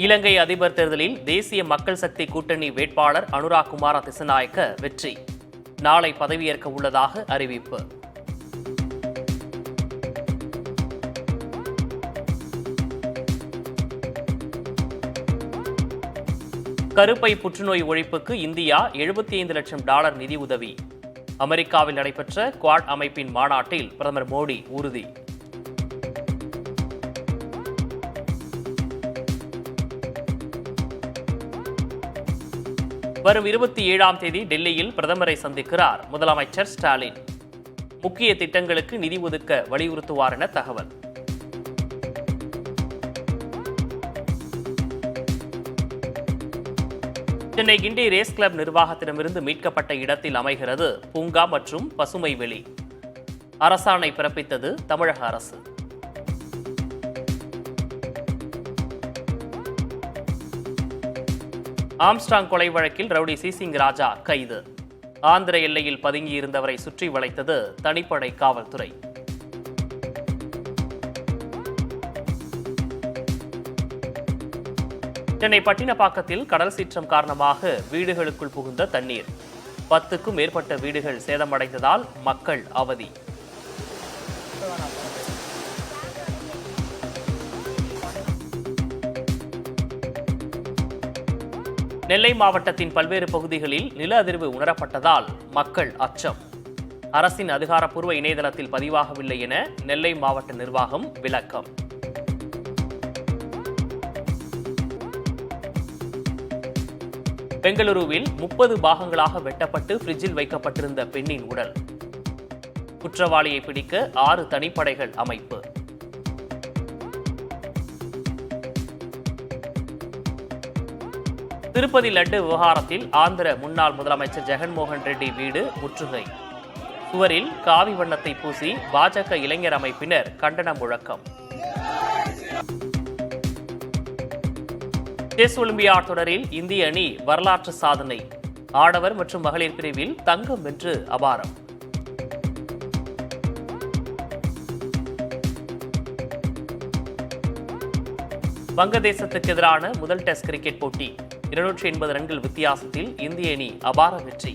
இலங்கை அதிபர் தேர்தலில் தேசிய மக்கள் சக்தி கூட்டணி வேட்பாளர் அனுரா குமார திசநாயக்க வெற்றி. நாளை பதவியேற்க உள்ளதாக அறிவிப்பு. கருப்பை புற்றுநோய் ஒழிப்புக்கு இந்தியா $75 லட்சம் நிதி உதவி. அமெரிக்காவில் நடைபெற்ற குவாட் அமைப்பின் மாநாட்டில் பிரதமர் மோடி உறுதி. வரும் 27ஆம் தேதி டெல்லியில் பிரதமரை சந்திக்கிறார் முதலமைச்சர் ஸ்டாலின். முக்கிய திட்டங்களுக்கு நிதி ஒதுக்க வலியுறுத்துவார் என தகவல். சென்னை கிண்டி ரேஸ் கிளப் நிர்வாகத்திடமிருந்து மீட்கப்பட்ட இடத்தில் அமைகிறது பூங்கா மற்றும் பசுமை வெளி. அரசாணை பிறப்பித்தது தமிழக அரசு. ஆம்ஸ்ட்ராங் கொலை வழக்கில் ரவுடி சிசிங் ராஜா கைது. ஆந்திர எல்லையில் பதுங்கியிருந்தவரை சுற்றி வளைத்தது தனிப்படை காவல்துறை. சென்னை பட்டினப்பாக்கத்தில் கடல் சீற்றம் காரணமாக வீடுகளுக்குள் புகுந்த தண்ணீர். 10க்கும் மேற்பட்ட வீடுகள் சேதமடைந்ததால் மக்கள் அவதி. நெல்லை மாவட்டத்தின் பல்வேறு பகுதிகளில் நில அதிர்வு உணரப்பட்டதால் மக்கள் அச்சம். அரசின் அதிகாரப்பூர்வ இணையதளத்தில் பதிவாகவில்லை என நெல்லை மாவட்ட நிர்வாகம் விளக்கம். பெங்களூருவில் 30 பாகங்களாக வெட்டப்பட்டு ஃப்ரிட்ஜில் வைக்கப்பட்டிருந்த பெண்ணின் உடல். குற்றவாளியை பிடிக்க 6 தனிப்படைகள் அமைப்பு. திருப்பதி லட்டு விவகாரத்தில் ஆந்திர முன்னாள் முதலமைச்சர் ஜெகன்மோகன் ரெட்டி வீடு முற்றுகை. சுவரில் காவி வண்ணத்தை பூசி பாஜக இளைஞர் அமைப்பினர் கண்டன முழக்கம். செஸ் ஒலிம்பியாட் தொடரில் இந்திய அணி வரலாற்று சாதனை. ஆடவர் மற்றும் மகளிர் பிரிவில் தங்கம் வென்று அபாரம். வங்கதேசத்துக்கு எதிரான முதல் டெஸ்ட் கிரிக்கெட் போட்டி 280 ரன்கள் வித்தியாசத்தில் இந்திய அணி அபார வெற்றி.